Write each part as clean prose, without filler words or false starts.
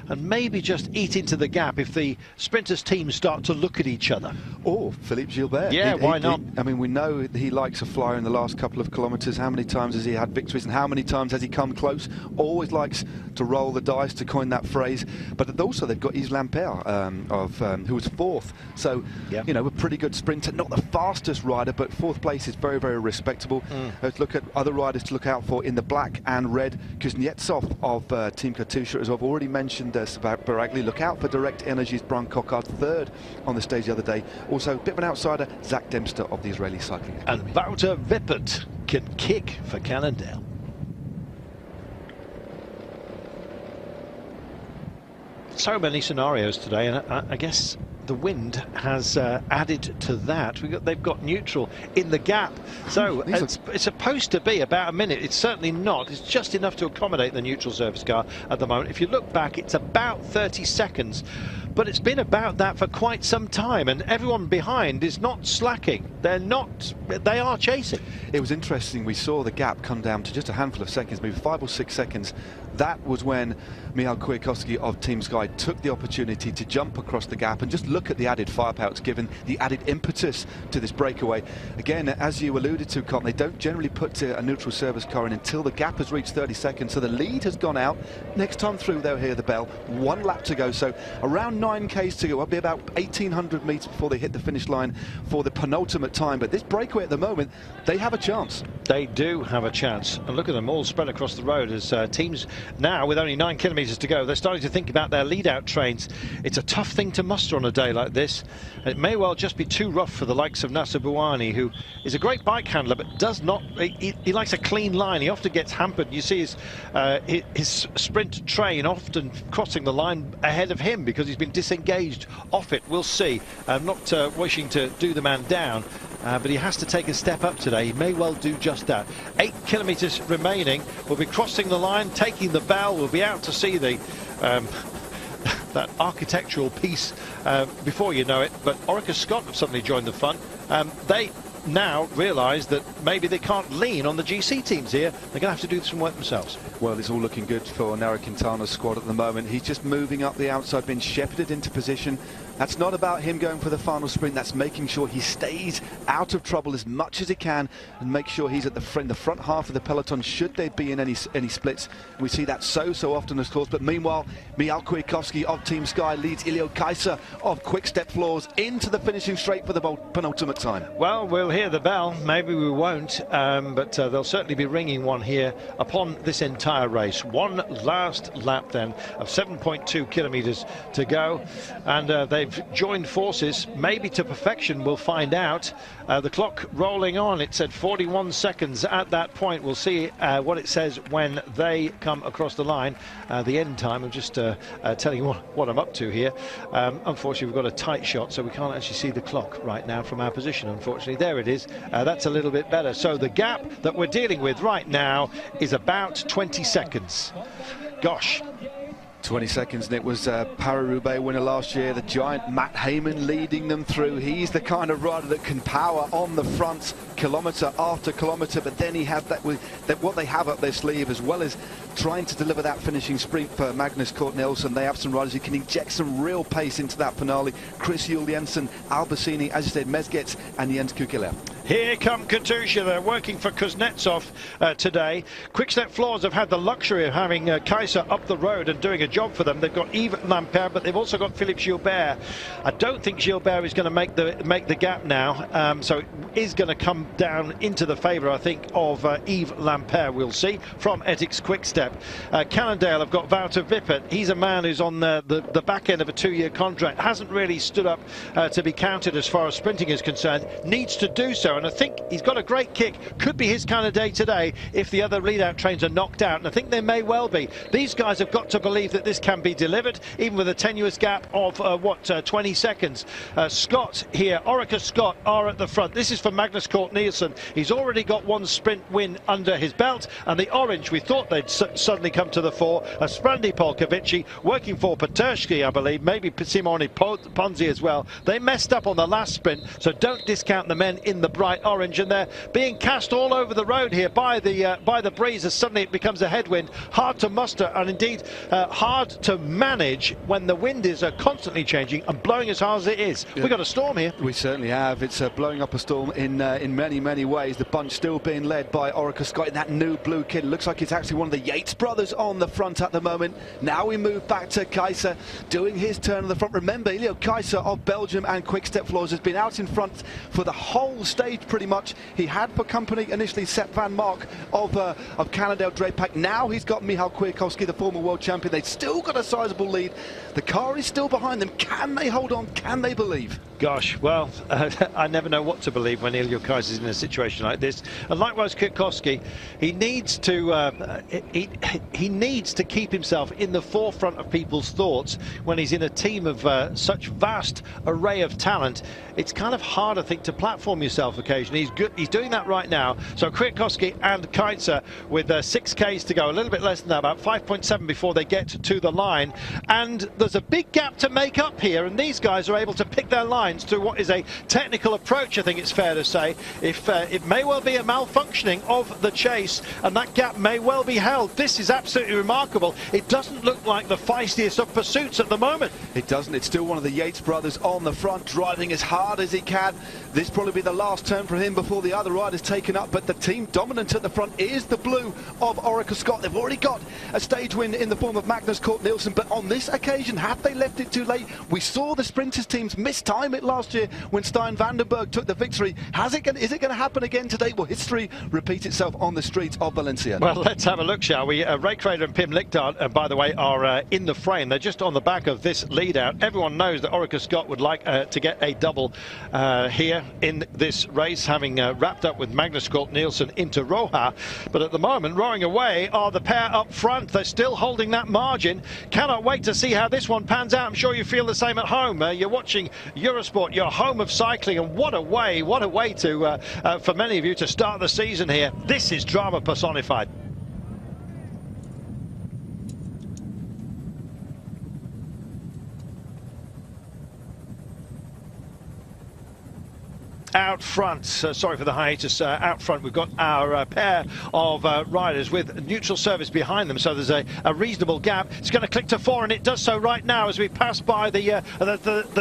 and maybe just eat into the gap if the sprinters' teams start to look at each other. Or Philippe Gilbert. Yeah, why not? I mean, we know that he likes a flyer in the last couple of kilometres. How many times has he had victories and how many times has he come close? Always likes to roll the dice, to coin that phrase. But also they've got Yves Lampaert, who was fourth. So, you know, a pretty good sprinter. Not the fastest rider, but fourth place is very, very respectable. Let's look at other riders to look out for in the black and red. Kuznetsov of Team Katusha, as I've already mentioned, Baragli. Look out for Direct Energy's Brian Cockard, third on the stage the other day. Also, a bit of an outsider, Zach Dempster of the Israeli Cycling Academy. And Wouter Wippert can kick for Cannondale. So many scenarios today, and I guess the wind has added to that. They've got neutral in the gap, so it's supposed to be about a minute. It's certainly not. It's just enough to accommodate the neutral service car at the moment. If you look back, it's about 30 seconds, but it's been about that for quite some time, and everyone behind is not slacking. They are chasing. It was interesting. We saw the gap come down to just a handful of seconds, maybe 5 or 6 seconds. That was when Michał Kwiatkowski of Team Sky took the opportunity to jump across the gap and just look at the added firepower it's given, the added impetus to this breakaway. Again, as you alluded to, Cotton, they don't generally put a neutral service car in until the gap has reached 30 seconds, so the lead has gone out. Next time through, they'll hear the bell. 1 lap to go, so around 9Ks to go. It'll be about 1,800 metres before they hit the finish line for the penultimate time, but this breakaway at the moment, they have a chance. They do have a chance, and look at them all spread across the road as teams now, with only 9 kilometres to go, they're starting to think about their lead-out trains. It's a tough thing to muster on a day like this. It may well just be too rough for the likes of Nasser Bouhanni, who is a great bike handler, but does not. He likes a clean line. He often gets hampered. You see his sprint train often crossing the line ahead of him because he's been disengaged off it. We'll see. I'm not wishing to do the man down, but he has to take a step up today. He may well do just that. 8 kilometres remaining. We'll be crossing the line, taking the bell. We'll be out to see the that architectural piece before you know it. But Orica Scott have suddenly joined the fun. They now realise that maybe they can't lean on the GC teams here. They're going to have to do some work themselves. Well, it's all looking good for Nairo Quintana's squad at the moment. He's just moving up the outside, being shepherded into position. That's not about him going for the final sprint. That's making sure he stays out of trouble as much as he can and make sure he's at the front half of the peloton should there be in any splits. We see that so often, of course. But meanwhile, Michał Kwiatkowski of Team Sky leads Ilio Kaiser of Quick Step Floors into the finishing straight for the penultimate time. Well, we'll hear the bell. Maybe we won't, but they'll certainly be ringing one here upon this entire race. One last lap then of 7.2 kilometres to go, and they've joined forces, maybe to perfection. We'll find out. The clock rolling on. It said 41 seconds at that point. We'll see what it says when they come across the line. The end time, I'm just telling you what I'm up to here. Unfortunately, we've got a tight shot, so we can't actually see the clock right now from our position, unfortunately. There it is. That's a little bit better. So the gap that we're dealing with right now is about 20 seconds. Gosh. 20 seconds, and it was Paris-Roubaix winner last year, the giant Matt Hayman leading them through. He's the kind of rider that can power on the front kilometre after kilometre, but then he has what they have up their sleeve, as well as trying to deliver that finishing sprint for Magnus Cort Nielsen. They have some riders who can inject some real pace into that finale. Chris Juul Jensen, Albacini, as you said, Mezgec and Jens Kukela. Here come Katusha. They're working for Kuznetsov today. Quickstep Floors have had the luxury of having Kaiser up the road and doing a job for them. They've got Yves Lampaert, but they've also got Philippe Gilbert. I don't think Gilbert is going to make the gap now, so it is going to come down into the favour, I think, of Yves Lampaert. We'll see from Ethics Quickstep. Cannondale have got Wouter Wippert. He's a man who's on the back end of a 2-year contract. Hasn't really stood up to be counted as far as sprinting is concerned. Needs to do so, and I think he's got a great kick. Could be his kind of day today if the other lead-out trains are knocked out, and I think they may well be. These guys have got to believe that this can be delivered, even with a tenuous gap of 20 seconds. Scott here, Orica Scott are at the front. This is for Magnus Cort Nielsen. He's already got 1 sprint win under his belt, and the orange, we thought they'd suddenly come to the fore. Sprandi Polkovici working for Petersky, I believe, maybe Simone Ponzi as well. They messed up on the last sprint, so don't discount the men in the bright bright orange, and they're being cast all over the road here by the breeze as suddenly it becomes a headwind. Hard to muster, and indeed hard to manage when the wind is constantly changing and blowing as hard as it is. Yeah. We've got a storm here. We certainly have. It's blowing up a storm in many ways. The bunch still being led by Orica Scott in that new blue kit. It looks like it's actually one of the Yates brothers on the front at the moment. Now we move back to Kaiser doing his turn on the front. Remember, Ilio Kaiser of Belgium and Quick Step Floors has been out in front for the whole stage pretty much. He had for company initially Sepp van Mark of Cannondale Drapac. Now he's got Michal Kwiatkowski, the former world champion. They've still got a sizable lead. The car is still behind them. Can they hold on? Can they believe? Gosh, well, I never know what to believe when Ilio Kaiser is in a situation like this. And likewise, Kwiatkowski, he needs to keep himself in the forefront of people's thoughts when he's in a team of such vast array of talent. It's kind of hard, I think, to platform yourself occasionally. He's doing that right now. So Kwiatkowski and Kaiser with 6Ks to go, a little bit less than that, about 5.7 before they get to the line. And there's a big gap to make up here, and these guys are able to pick their lines through what is a technical approach, I think it's fair to say. If it may well be a malfunctioning of the chase, and that gap may well be held. This is absolutely remarkable. It doesn't look like the feistiest of pursuits at the moment. It doesn't. It's still one of the Yates brothers on the front, driving as hard as he can. This probably be the last turn for him before the other rider's taken up, but the team dominant at the front is the blue of Orica Scott. They've already got a stage win in the form of Magnus Cort Nielsen, but on this occasion, have they left it too late? We saw the sprinters teams mistime it last year when Stein Vandenberg took the victory. Is it going to happen again today? Will history repeat itself on the streets of Valencia? Well, let's have a look, shall we? Ray Crader and Pim Lichtard, by the way, are in the frame. They're just on the back of this lead out. Everyone knows that Orica Scott would like to get a double here in this race, having wrapped up with Magnus Cort Nielsen into Roja. But at the moment, rowing away are the pair up front. They're still holding that margin. Cannot wait to see how this one pans out. I'm sure you feel the same at home. You're watching Eurosport, your home of cycling, and what a way to for many of you to start the season here. This is drama personified. Out front, sorry for the hiatus, out front we've got our pair of riders with neutral service behind them, so there's a reasonable gap. It's going to click to 4, and it does so right now as we pass by the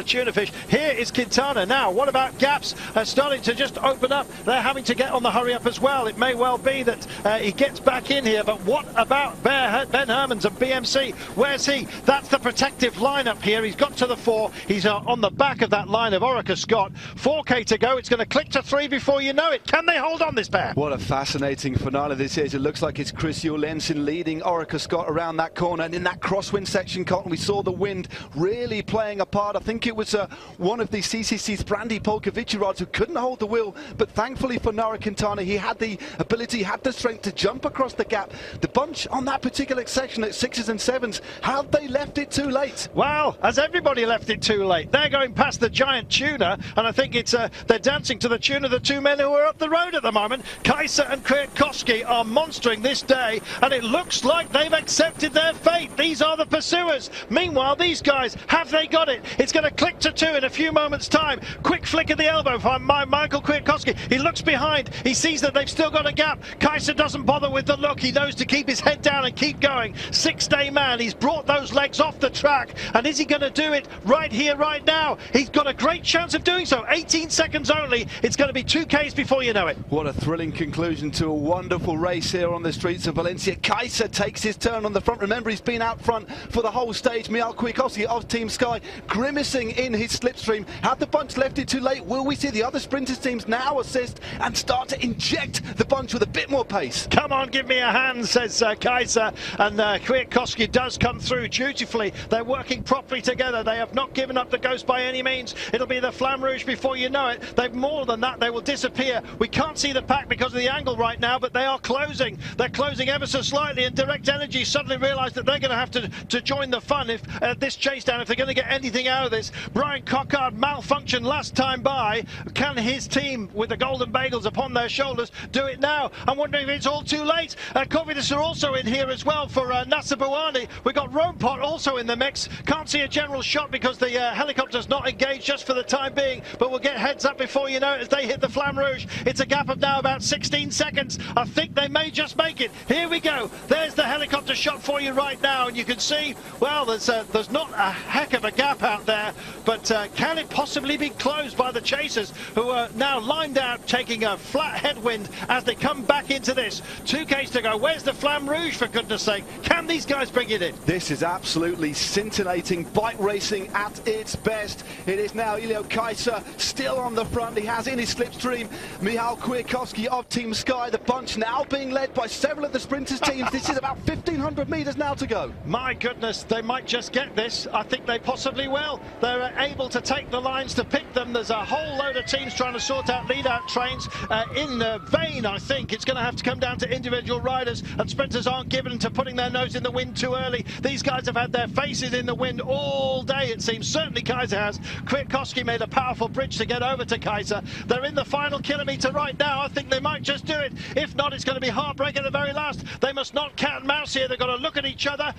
tuna fish. Here is Quintana. Now, what about gaps starting to just open up? They're having to get on the hurry up as well. It may well be that he gets back in here, but what about Ben Hermans and BMC? Where's he? That's the protective lineup here. He's got to the 4. He's on the back of that line of Orica Scott. 4K to go. It's going to click to 3 before you know it. Can they hold on, this pair? What a fascinating finale this is. It looks like it's Chris Jolensen leading Orica Scott around that corner, and in that crosswind section, Cotton, we saw the wind really playing a part. I think it was one of the CCC's Brandy Polkovici riders who couldn't hold the wheel, but thankfully for Nara Quintana, he had the ability, had the strength to jump across the gap. The bunch on that particular section at 6s and 7s, have they left it too late? Well, has everybody left it too late? They're going past the giant tuna, and I think it's they're dancing to the tune of the two men who are up the road at the moment. Kaiser and Kwiatkowski are monstering this day, and it looks like they've accepted their fate. These are the pursuers. Meanwhile, these guys, have they got it? It's going to click to 2 in a few moments' time. Quick flick of the elbow from Michael Kwiatkowski. He looks behind. He sees that they've still got a gap. Kaiser doesn't bother with the look. He knows to keep his head down and keep going. 6-day man. He's brought those legs off the track, and is he going to do it right here, right now? He's got a great chance of doing so. 18 seconds only. It's going to be 2Ks before you know it. What a thrilling conclusion to a wonderful race here on the streets of Valencia. Kaiser takes his turn on the front. Remember, he's been out front for the whole stage. Michal Kwiatkowski of Team Sky grimacing in his slipstream. Have the bunch left it too late? Will we see the other sprinters teams now assist and start to inject the bunch with a bit more pace? Come on, give me a hand, says Kaiser, and Kwiatkowski does come through dutifully. They're working properly together. They have not given up the ghost by any means. It'll be the Flamme Rouge before you know it. They've more than that. They will disappear. We can't see the pack because of the angle right now, but they are closing. They're closing ever so slightly, and Direct Energy suddenly realised that they're going to have to join the fun if this chase down, if they're going to get anything out of this. Brian Cockard malfunctioned last time by. Can his team with the Golden Bagels upon their shoulders do it now? I'm wondering if it's all too late. Covidus are also in here as well for Nasser Bouani. We've got Rompot also in the mix. Can't see a general shot because the helicopter's not engaged just for the time being, but we'll get heads up before before you know it, as they hit the Flamme Rouge. It's a gap of now about 16 seconds. I think they may just make it. Here we go. There's the helicopter shot for you right now, and you can see, well, there's not a heck of a gap out there, but can it possibly be closed by the chasers, who are now lined out, taking a flat headwind as they come back into this. 2Ks to go. Where's the Flamme Rouge, for goodness sake? Can these guys bring it in? This is absolutely scintillating bike racing at its best. It is now Ilio Kaiser still on the front. He has in his slipstream Michał Kwiatkowski of Team Sky. The bunch now being led by several of the sprinters' teams. This is about 1,500 metres now to go. My goodness, they might just get this. I think they possibly will. They're able to take the lines to pick them. There's a whole load of teams trying to sort out lead-out trains in vain. I think it's going to have to come down to individual riders, and sprinters aren't given to putting their nose in the wind too early. These guys have had their faces in the wind all day, it seems. Certainly Kaiser has. Kwiatkowski made a powerful bridge to get over to Kaiser. They're in the final kilometre right now. I think they might just do it. If not, it's going to be heartbreak at the very last. They must not cat and mouse here. They've got to look at each other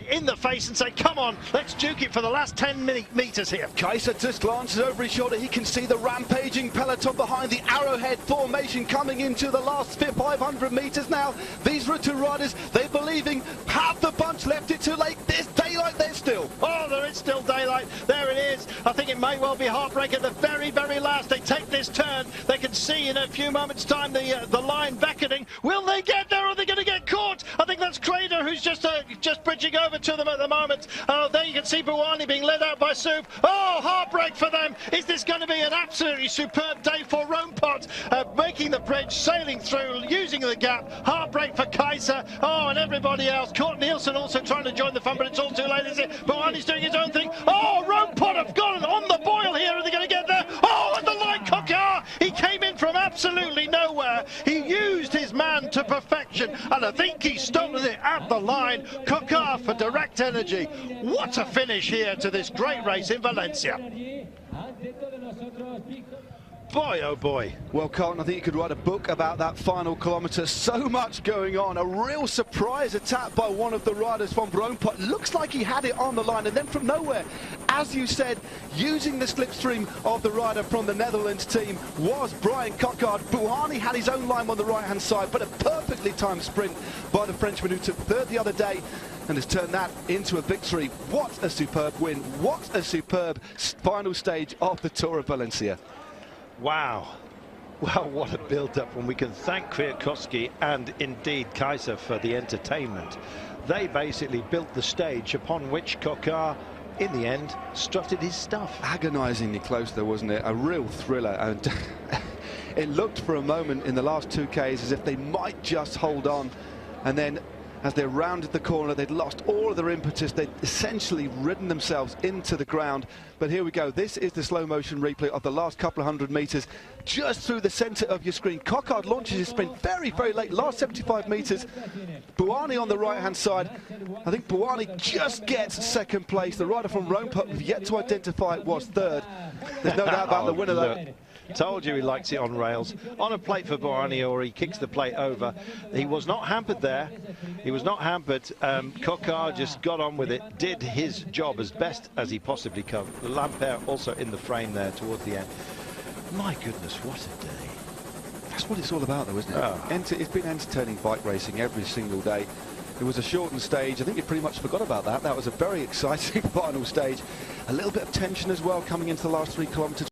in the face and say, come on, let's duke it for the last 10 metres here. Kaiser just glances over his shoulder. He can see the rampaging peloton behind, the arrowhead formation coming into the last 500 metres now. These two riders, they're believing, have the bunch left it too late? There's daylight there still. Oh, there is still daylight. There it is. I think it may well be heartbreak at the very, very last. They take this turn. They can see in a few moments' time the line beckoning. Will they get there, or are they going to get caught? I think that's Crader who's just bridging over to them at the moment. Oh, there you can see Buani being led out by Soup. Oh, heartbreak for them. Is this going to be an absolutely superb day for Roompot? Making the bridge, sailing through, using the gap. Heartbreak for Kaiser. Oh, and everybody else. Kort Nielsen also trying to join the fun, but it's all too late, is it? Buani's doing his own thing. Oh, Roompot have gone on the boil here. Are they going to get there? Oh, and the line, Kokar. He came in from absolutely nowhere. He used his man to perfection, and I think he stolen it at the line. Kokar for Direct Energy. What a finish here to this great race in Valencia. Boy, oh boy. Well, Carlton, I think you could write a book about that final kilometre. So much going on. A real surprise attack by one of the riders from Roompot. Looks like he had it on the line, and then from nowhere, as you said, using the slipstream of the rider from the Netherlands team was Brian Cockard. Buani had his own line on the right-hand side, but a perfectly timed sprint by the Frenchman who took third the other day and has turned that into a victory. What a superb win. What a superb final stage of the Tour of Valencia. Wow. Well, what a build-up, and we can thank Kwiatkowski and indeed Kaiser for the entertainment. They basically built the stage upon which Kokar, in the end, strutted his stuff. Agonisingly close though, wasn't it? A real thriller, and it looked for a moment in the last 2Ks as if they might just hold on, and then as they rounded the corner, they'd lost all of their impetus. They'd essentially ridden themselves into the ground. But here we go. This is the slow motion replay of the last couple of 100 metres, just through the centre of your screen. Cockard launches his sprint very, very late, last 75 metres. Buani on the right-hand side. I think Buani just gets second place. The rider from Roompot, we've yet to identify it, was third. There's no doubt about the winner, though. Told you he likes it on rails. On a plate for Buani, or he kicks the plate over. He was not hampered there. He was not hampered. Kokar just got on with it, did his job as best as he possibly could. Lampert also in the frame there towards the end. My goodness, what a day. That's what it's all about, though, isn't it? Oh. It's been entertaining bike racing every single day. It was a shortened stage. I think we pretty much forgot about that. That was a very exciting final stage. A little bit of tension as well coming into the last 3 kilometres.